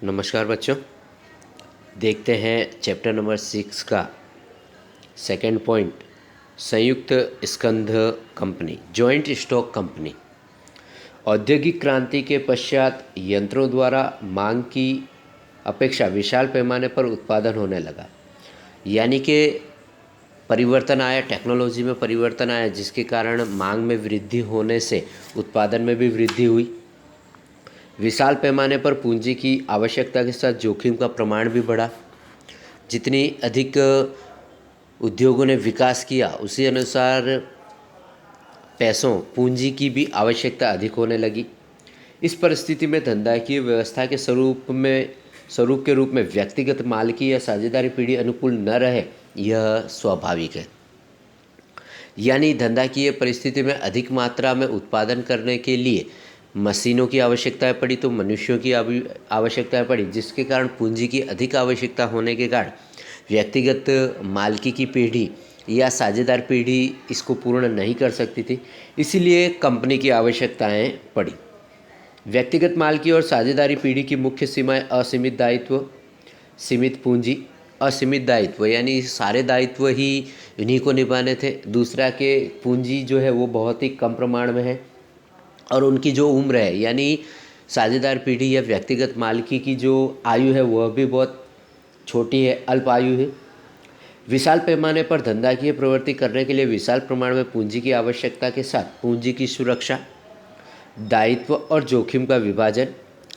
नमस्कार बच्चों। देखते हैं चैप्टर नंबर 6 का सेकंड पॉइंट, संयुक्त स्कंध कंपनी, जॉइंट स्टॉक कंपनी। औद्योगिक क्रांति के पश्चात यंत्रों द्वारा मांग की अपेक्षा विशाल पैमाने पर उत्पादन होने लगा, यानी कि परिवर्तन आया, टेक्नोलॉजी में परिवर्तन आया, जिसके कारण मांग में वृद्धि होने से उत्पादन में भी वृद्धि हुई। विशाल पैमाने पर पूंजी की आवश्यकता के साथ जोखिम का प्रमाण भी बढ़ा। जितनी अधिक उद्योगों ने विकास किया, उसी अनुसार पैसों, पूंजी की भी आवश्यकता अधिक होने लगी। इस परिस्थिति में धंधाकीय व्यवस्था के स्वरूप के रूप में व्यक्तिगत मालिकी या साझेदारी पीढ़ी अनुकूल न रहे, यह स्वाभाविक है। यानी धंधाकीय परिस्थिति में अधिक मात्रा में उत्पादन करने के लिए मशीनों की आवश्यकताएं पड़ी, तो मनुष्यों की आवश्यकताएं पड़ी, जिसके कारण पूंजी की अधिक आवश्यकता होने के कारण व्यक्तिगत मालिकी की पीढ़ी या साझेदार पीढ़ी इसको पूर्ण नहीं कर सकती थी, इसीलिए कंपनी की आवश्यकताएं पड़ी। व्यक्तिगत मालिकी और साझेदारी पीढ़ी की मुख्य सीमाएं असीमित दायित्व, सीमित पूंजी। असीमित दायित्व यानी सारे दायित्व ही इन्हीं को निभाने थे। दूसरा के पूंजी जो है वो बहुत ही कम प्रमाण में है, और उनकी जो उम्र है, यानी साझेदार पीढ़ी या व्यक्तिगत मालिकी की जो आयु है वह भी बहुत छोटी है, अल्प आयु है। विशाल पैमाने पर धंधाकीय प्रवृत्ति करने के लिए विशाल प्रमाण में पूंजी की आवश्यकता के साथ पूंजी की सुरक्षा, दायित्व और जोखिम का विभाजन,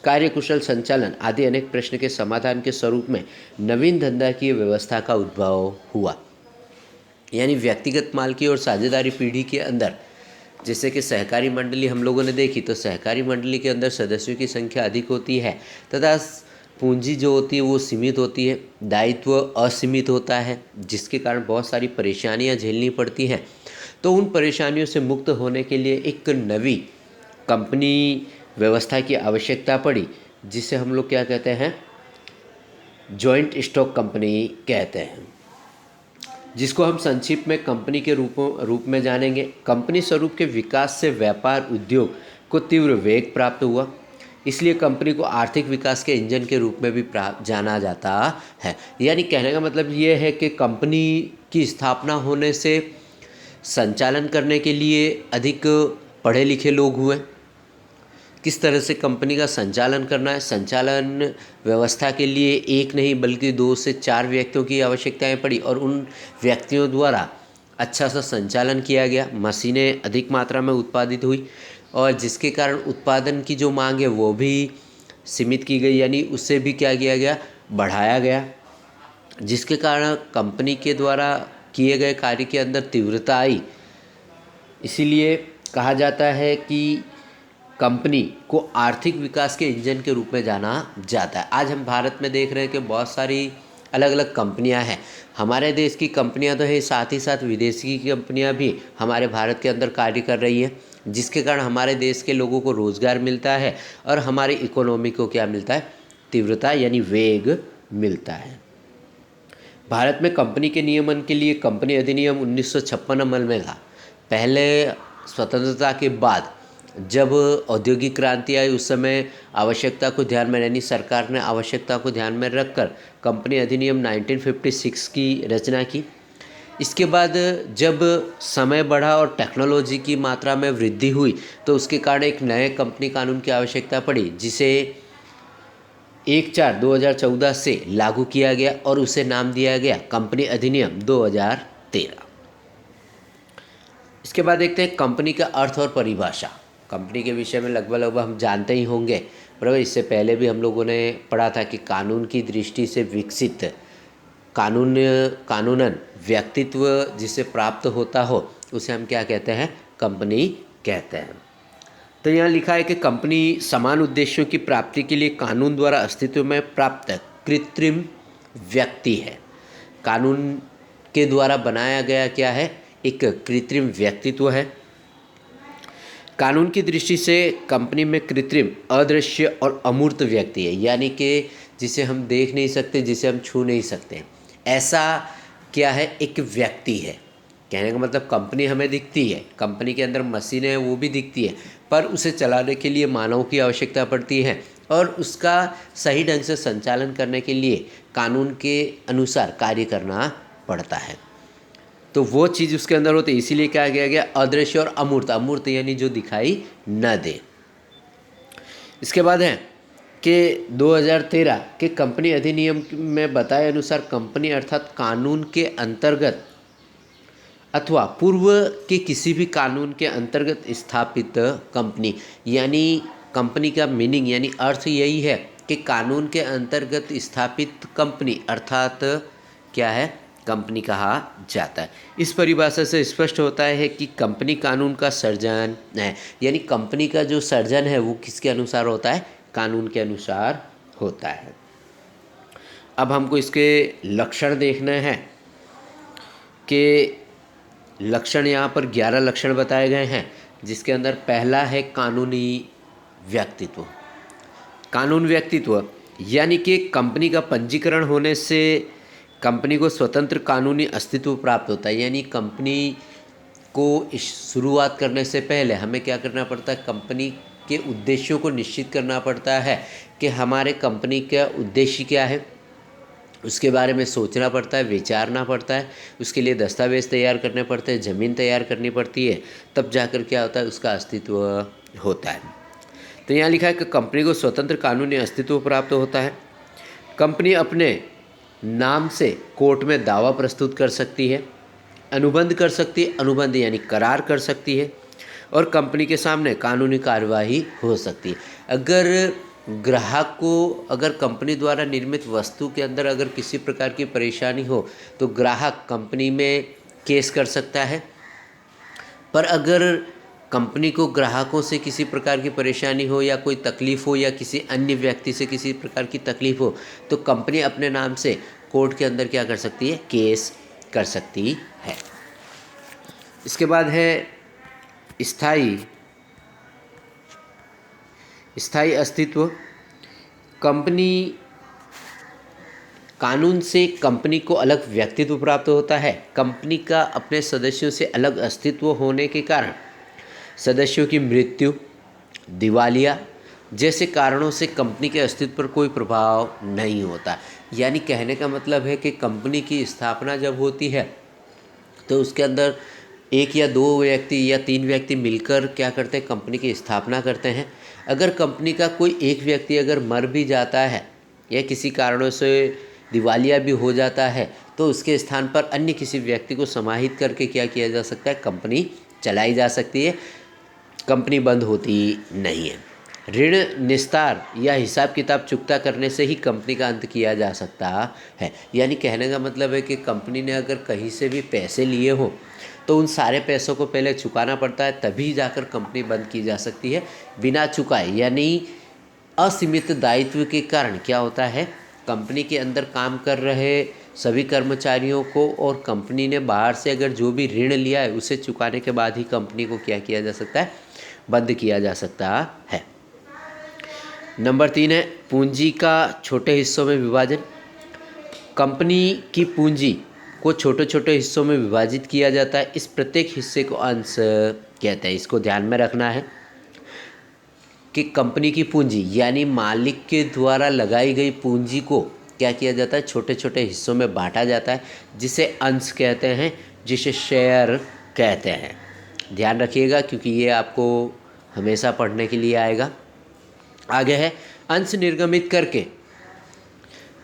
कार्यकुशल संचालन आदि अनेक प्रश्न के समाधान के स्वरूप में नवीन धंधाकीय व्यवस्था का उद्भव हुआ। यानी व्यक्तिगत मालिकी और साझेदारी पीढ़ी के अंदर, जैसे कि सहकारी मंडली हम लोगों ने देखी, तो सहकारी मंडली के अंदर सदस्यों की संख्या अधिक होती है तथा पूंजी जो होती है वो सीमित होती है, दायित्व असीमित होता है, जिसके कारण बहुत सारी परेशानियां झेलनी पड़ती हैं। तो उन परेशानियों से मुक्त होने के लिए एक नवी कंपनी व्यवस्था की आवश्यकता पड़ी, जिसे हम लोग क्या कहते हैं, जॉइंट स्टॉक कंपनी कहते हैं, जिसको हम संक्षिप्त में कंपनी के रूप में जानेंगे। कंपनी स्वरूप के विकास से व्यापार उद्योग को तीव्र वेग प्राप्त हुआ, इसलिए कंपनी को आर्थिक विकास के इंजन के रूप में भी जाना जाता है। यानी कहने का मतलब ये है कि कंपनी की स्थापना होने से संचालन करने के लिए अधिक पढ़े लिखे लोग हुए। किस तरह से कंपनी का संचालन करना है, संचालन व्यवस्था के लिए एक नहीं बल्कि 2 से 4 व्यक्तियों की आवश्यकताएं पड़ी, और उन व्यक्तियों द्वारा अच्छा सा संचालन किया गया। मशीनें अधिक मात्रा में उत्पादित हुई, और जिसके कारण उत्पादन की जो मांग है वो भी सीमित की गई, यानी उससे भी क्या किया गया, बढ़ाया गया, जिसके कारण कंपनी के द्वारा किए गए कार्य के अंदर तीव्रता आई। इसीलिए कहा जाता है कि कंपनी को आर्थिक विकास के इंजन के रूप में जाना जाता है। आज हम भारत में देख रहे हैं कि बहुत सारी अलग अलग कंपनियां हैं। हमारे देश की कंपनियां तो है, साथ ही साथ विदेशी की कंपनियां भी हमारे भारत के अंदर कार्य कर रही हैं, जिसके कारण हमारे देश के लोगों को रोज़गार मिलता है और हमारी इकोनॉमी को क्या मिलता है, तीव्रता यानी वेग मिलता है। भारत में कंपनी के नियमन के लिए कंपनी अधिनियम 1956 अमल में था। पहले स्वतंत्रता के बाद जब औद्योगिक क्रांति आई, उस समय आवश्यकता को ध्यान में, यानी सरकार ने आवश्यकता को ध्यान में रखकर कंपनी अधिनियम 1956 की रचना की। इसके बाद जब समय बढ़ा और टेक्नोलॉजी की मात्रा में वृद्धि हुई, तो उसके कारण एक नए कंपनी कानून की आवश्यकता पड़ी, जिसे 1/4/2014 से लागू किया गया और उसे नाम दिया गया कंपनी अधिनियम 2013। इसके बाद देखते हैं कंपनी का अर्थ और परिभाषा। कंपनी के विषय में लगभग हम जानते ही होंगे, बराबर। इससे पहले भी हम लोगों ने पढ़ा था कि कानून की दृष्टि से विकसित कानूनन व्यक्तित्व जिसे प्राप्त होता हो, उसे हम क्या कहते हैं, कंपनी कहते हैं। तो यहाँ लिखा है कि कंपनी समान उद्देश्यों की प्राप्ति के लिए कानून द्वारा अस्तित्व में प्राप्त कृत्रिम व्यक्ति है। कानून के द्वारा बनाया गया क्या है, एक कृत्रिम व्यक्तित्व है। कानून की दृष्टि से कंपनी में कृत्रिम, अदृश्य और अमूर्त व्यक्ति है, यानी कि जिसे हम देख नहीं सकते, जिसे हम छू नहीं सकते, ऐसा क्या है, एक व्यक्ति है। कहने का मतलब कंपनी हमें दिखती है, कंपनी के अंदर मशीनें हैं वो भी दिखती है, पर उसे चलाने के लिए मानव की आवश्यकता पड़ती है, और उसका सही ढंग से संचालन करने के लिए कानून के अनुसार कार्य करना पड़ता है। तो वो चीज़ उसके अंदर होती है, इसीलिए क्या किया गया, अदृश्य और अमूर्त। अमूर्त यानी जो दिखाई न दे। इसके बाद है कि 2013 के कंपनी अधिनियम में बताए अनुसार कंपनी अर्थात कानून के अंतर्गत अथवा पूर्व के किसी भी कानून के अंतर्गत स्थापित कंपनी, यानी कंपनी का मीनिंग यानी अर्थ यही है कि कानून के अंतर्गत स्थापित कंपनी अर्थात क्या है, कंपनी कहा जाता है। इस परिभाषा से स्पष्ट होता है कि कंपनी कानून का सर्जन है, यानी कंपनी का जो सर्जन है वो किसके अनुसार होता है, कानून के अनुसार होता है। अब हमको इसके लक्षण देखने हैं कि लक्षण यहाँ पर 11 लक्षण बताए गए हैं, जिसके अंदर पहला है कानूनी व्यक्तित्व। कानून व्यक्तित्व यानी कि कंपनी का पंजीकरण होने से कंपनी को स्वतंत्र कानूनी अस्तित्व प्राप्त होता है। यानी कंपनी को शुरुआत करने से पहले हमें क्या करना पड़ता है, कंपनी के उद्देश्यों को निश्चित करना पड़ता है कि हमारे कंपनी का उद्देश्य क्या है, उसके बारे में सोचना पड़ता है, विचारना पड़ता है, उसके लिए दस्तावेज़ तैयार करने पड़ते हैं, ज़मीन तैयार करनी पड़ती है, तब जाकर क्या होता है, उसका अस्तित्व होता है। तो यहाँ लिखा है कि कंपनी को स्वतंत्र कानूनी अस्तित्व प्राप्त होता है। कंपनी अपने नाम से कोर्ट में दावा प्रस्तुत कर सकती है, अनुबंध कर सकती है, अनुबंध यानी करार कर सकती है, और कंपनी के सामने कानूनी कार्यवाही हो सकती है। अगर ग्राहक को अगर कंपनी द्वारा निर्मित वस्तु के अंदर अगर किसी प्रकार की परेशानी हो तो ग्राहक कंपनी में केस कर सकता है। पर अगर कंपनी को ग्राहकों से किसी प्रकार की परेशानी हो या कोई तकलीफ़ हो या किसी अन्य व्यक्ति से किसी प्रकार की तकलीफ़ हो तो कंपनी अपने नाम से कोर्ट के अंदर क्या कर सकती है, केस कर सकती है। इसके बाद है स्थायी अस्तित्व। कंपनी कानून से कंपनी को अलग व्यक्तित्व प्राप्त होता है। कंपनी का अपने सदस्यों से अलग अस्तित्व होने के कारण सदस्यों की मृत्यु, दिवालिया जैसे कारणों से कंपनी के अस्तित्व पर कोई प्रभाव नहीं होता। यानी कहने का मतलब है कि कंपनी की स्थापना जब होती है तो उसके अंदर एक या दो व्यक्ति या तीन व्यक्ति मिलकर क्या करते हैं, कंपनी की स्थापना करते हैं। अगर कंपनी का कोई एक व्यक्ति अगर मर भी जाता है या किसी कारणों से दिवालिया भी हो जाता है तो उसके स्थान पर अन्य किसी व्यक्ति को समाहित करके क्या किया जा सकता है, कंपनी चलाई जा सकती है, कंपनी बंद होती नहीं है। ऋण निस्तार या हिसाब किताब चुकता करने से ही कंपनी का अंत किया जा सकता है। यानी कहने का मतलब है कि कंपनी ने अगर कहीं से भी पैसे लिए हो तो उन सारे पैसों को पहले चुकाना पड़ता है, तभी जाकर कंपनी बंद की जा सकती है। बिना चुकाए यानी असीमित दायित्व के कारण क्या होता है, कंपनी के अंदर काम कर रहे सभी कर्मचारियों को और कंपनी ने बाहर से अगर जो भी ऋण लिया है उसे चुकाने के बाद ही कंपनी को क्या किया जा सकता है, बंद किया जा सकता है। नंबर 3 है पूंजी का छोटे हिस्सों में विभाजन। कंपनी की पूंजी को छोटे छोटे हिस्सों में विभाजित किया जाता है। इस प्रत्येक हिस्से को अंश कहते हैं। इसको ध्यान में रखना है कि कंपनी की पूंजी यानी मालिक के द्वारा लगाई गई पूंजी को क्या किया जाता है, छोटे छोटे हिस्सों में बांटा जाता है, जिसे अंश कहते हैं, जिसे शेयर कहते हैं। ध्यान रखिएगा क्योंकि ये आपको हमेशा पढ़ने के लिए आएगा। आगे है अंश निर्गमित करके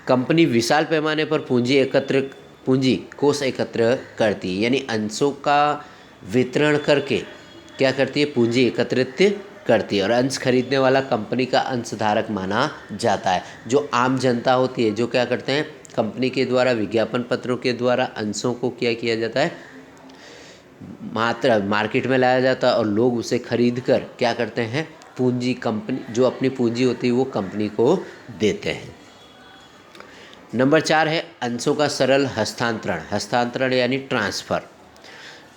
कंपनी विशाल पैमाने पर पूंजी कोष एकत्र करती है। यानी अंशों का वितरण करके क्या करती है, पूंजी एकत्रित करती है। और अंश खरीदने वाला कंपनी का अंशधारक माना जाता है। जो आम जनता होती है, जो क्या करते हैं, कंपनी के द्वारा विज्ञापन पत्रों के द्वारा अंशों को क्या किया जाता है, मार्केट में लाया जाता है और लोग उसे खरीद कर क्या करते हैं, पूंजी कंपनी जो अपनी पूंजी होती है वो कंपनी को देते हैं। नंबर 4 है अंशों का सरल हस्तांतरण यानी ट्रांसफ़र।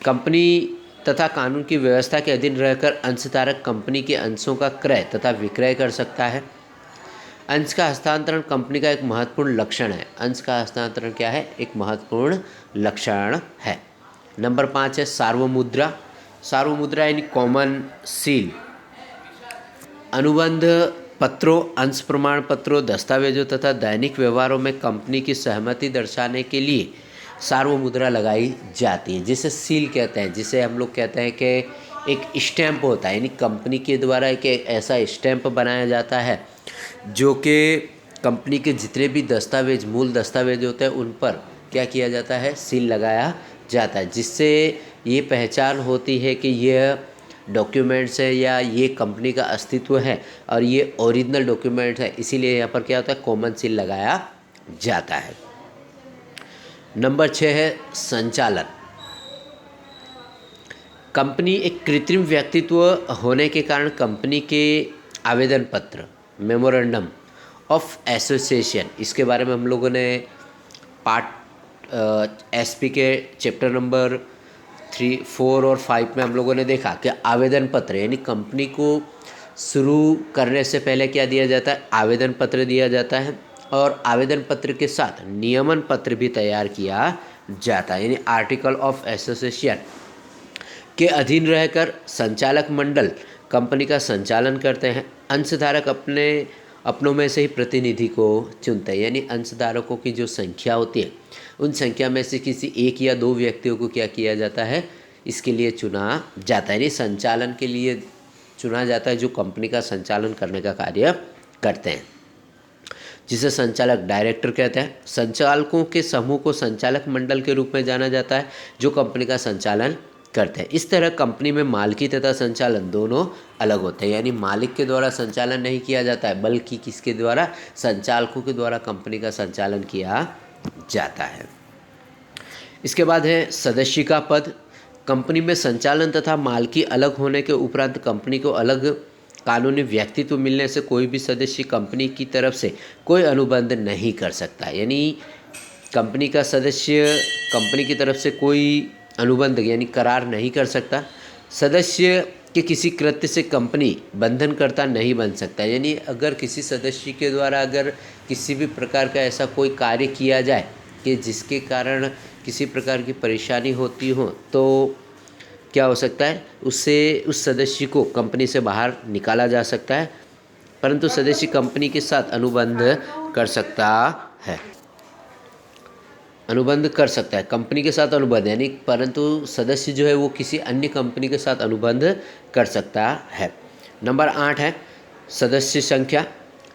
कंपनी तथा कानून की व्यवस्था के अधीन रहकर अंशधारक कंपनी के अंशों का क्रय तथा विक्रय कर सकता है। अंश का हस्तांतरण कंपनी का एक महत्वपूर्ण लक्षण है। अंश का हस्तांतरण क्या है, एक महत्वपूर्ण लक्षण है। नंबर 5 है सार्वमुद्रा यानी कॉमन सील। अनुबंध पत्रों, अंश प्रमाण पत्रों, दस्तावेजों तथा दैनिक व्यवहारों में कंपनी की सहमति दर्शाने के लिए सार्वमुद्रा लगाई जाती है, जिसे सील कहते हैं, जिसे हम लोग कहते हैं कि एक स्टैंप होता है, यानी कंपनी के द्वारा एक ऐसा स्टैंप बनाया जाता है जो कि कंपनी के जितने भी दस्तावेज, मूल दस्तावेज होते हैं उन पर क्या किया जाता है, सील लगाया जाता है, जिससे ये पहचान होती है कि यह डॉक्यूमेंट्स है या ये कंपनी का अस्तित्व है और ये ओरिजिनल डॉक्यूमेंट है। इसीलिए यहाँ पर क्या होता है, कॉमन सील लगाया जाता है। नंबर 6 है संचालन। कंपनी एक कृत्रिम व्यक्तित्व होने के कारण कंपनी के आवेदन पत्र, मेमोरेंडम ऑफ एसोसिएशन, इसके बारे में हम लोगों ने पार्ट एसपी के चैप्टर नंबर 3, 4 और 5 में हम लोगों ने देखा कि आवेदन पत्र, यानी कंपनी को शुरू करने से पहले क्या दिया जाता है, आवेदन पत्र दिया जाता है और आवेदन पत्र के साथ नियमन पत्र भी तैयार किया जाता है, यानी आर्टिकल ऑफ एसोसिएशन के अधीन रहकर संचालक मंडल कंपनी का संचालन करते हैं। अंशधारक अपनों में से ही प्रतिनिधि को चुनते हैं, यानी अंशधारकों की जो संख्या होती है उन संख्या में से किसी एक या दो व्यक्तियों को क्या किया जाता है, इसके लिए चुना जाता है, यानी संचालन के लिए चुना जाता है, जो कंपनी का संचालन करने का कार्य करते हैं, जिसे संचालक डायरेक्टर कहते हैं। संचालकों के समूह को संचालक मंडल के रूप में जाना जाता है, जो कंपनी का संचालन करते हैं। इस तरह कंपनी में मालिकी तथा संचालन दोनों अलग होते हैं, यानी मालिक के द्वारा संचालन नहीं किया जाता है, बल्कि किसके द्वारा, संचालकों के द्वारा कंपनी का संचालन किया जाता है। इसके बाद है सदस्य का पद। कंपनी में संचालन तथा मालिकी अलग होने के उपरांत कंपनी को अलग कानूनी व्यक्तित्व मिलने से कोई भी सदस्य कंपनी की तरफ से कोई अनुबंध नहीं कर सकता, यानी कंपनी का सदस्य कंपनी की तरफ से कोई अनुबंध यानी करार नहीं कर सकता। सदस्य के किसी कृत्य से कंपनी बंधनकर्ता नहीं बन सकता, यानी अगर किसी सदस्य के द्वारा अगर किसी भी प्रकार का ऐसा कोई कार्य किया जाए कि जिसके कारण किसी प्रकार की परेशानी होती हो, तो क्या हो सकता है, उससे उस सदस्य को कंपनी से बाहर निकाला जा सकता है, परंतु सदस्य कंपनी के साथ अनुबंध कर सकता है, अनुबंध कर सकता है, कंपनी के साथ अनुबंध, यानी परंतु सदस्य जो है वो किसी अन्य कंपनी के साथ अनुबंध कर सकता है। नंबर 8 है सदस्य संख्या।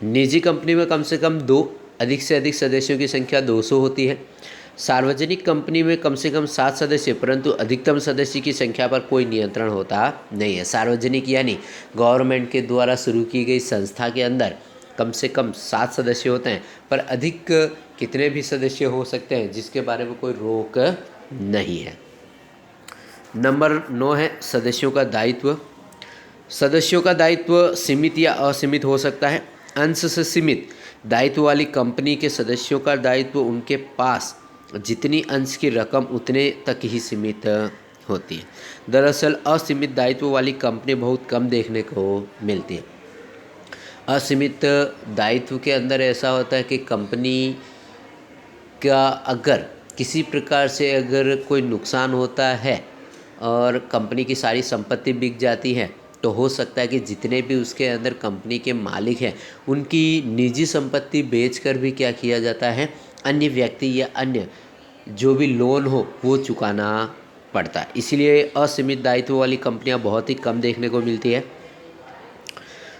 निजी कंपनी में कम से कम 2, अधिक से अधिक सदस्यों की संख्या 200 होती है। सार्वजनिक कंपनी में कम से कम 7 सदस्य, परंतु अधिकतम सदस्य की संख्या पर कोई नियंत्रण होता नहीं है। सार्वजनिक यानी गवर्नमेंट के द्वारा शुरू की गई संस्था के अंदर कम से कम 7 सदस्य होते हैं, पर अधिक कितने भी सदस्य हो सकते हैं, जिसके बारे में कोई रोक नहीं है। नंबर 9 है सदस्यों का दायित्व। सदस्यों का दायित्व सीमित या असीमित हो सकता है। अंश से सीमित दायित्व वाली कंपनी के सदस्यों का दायित्व उनके पास जितनी अंश की रकम उतने तक ही सीमित होती है। दरअसल असीमित दायित्व वाली कंपनी बहुत कम देखने को मिलती है। असीमित दायित्व के अंदर ऐसा होता है कि कंपनी का अगर किसी प्रकार से अगर कोई नुकसान होता है और कंपनी की सारी संपत्ति बिक जाती है, तो हो सकता है कि जितने भी उसके अंदर कंपनी के मालिक हैं उनकी निजी संपत्ति बेचकर भी क्या किया जाता है, अन्य व्यक्ति या अन्य जो भी लोन हो वो चुकाना पड़ता है। इसीलिए असीमित दायित्व वाली कंपनियां बहुत ही कम देखने को मिलती है।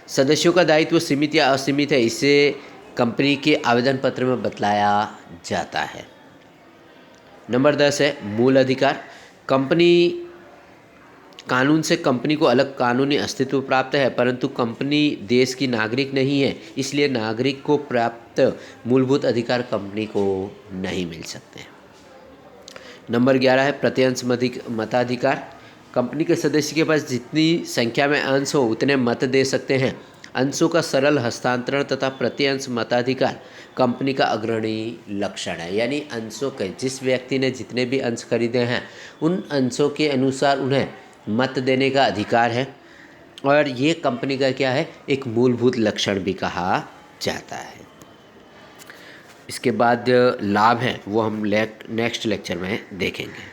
सदस्यों का दायित्व सीमित या असीमित है, इसे कंपनी के आवेदन पत्र में बतलाया जाता है। नंबर 10 है मूल अधिकार। कंपनी कानून से कंपनी को अलग कानूनी अस्तित्व प्राप्त है, परंतु कंपनी देश की नागरिक नहीं है, इसलिए नागरिक को प्राप्त मूलभूत अधिकार कंपनी को नहीं मिल सकते। नंबर 11 है प्रत्यंश मताधिकार। कंपनी के सदस्य के पास जितनी संख्या में अंश हो उतने मत दे सकते हैं। अंशों का सरल हस्तांतरण तथा प्रत्यंश मताधिकार कंपनी का अग्रणी लक्षण है, यानी अंशों के जिस व्यक्ति ने जितने भी अंश खरीदे हैं उन अंशों के अनुसार उन्हें मत देने का अधिकार है, और ये कंपनी का क्या है, एक मूलभूत लक्षण भी कहा जाता है। इसके बाद लाभ है वो हम नेक्स्ट लेक्चर में देखेंगे।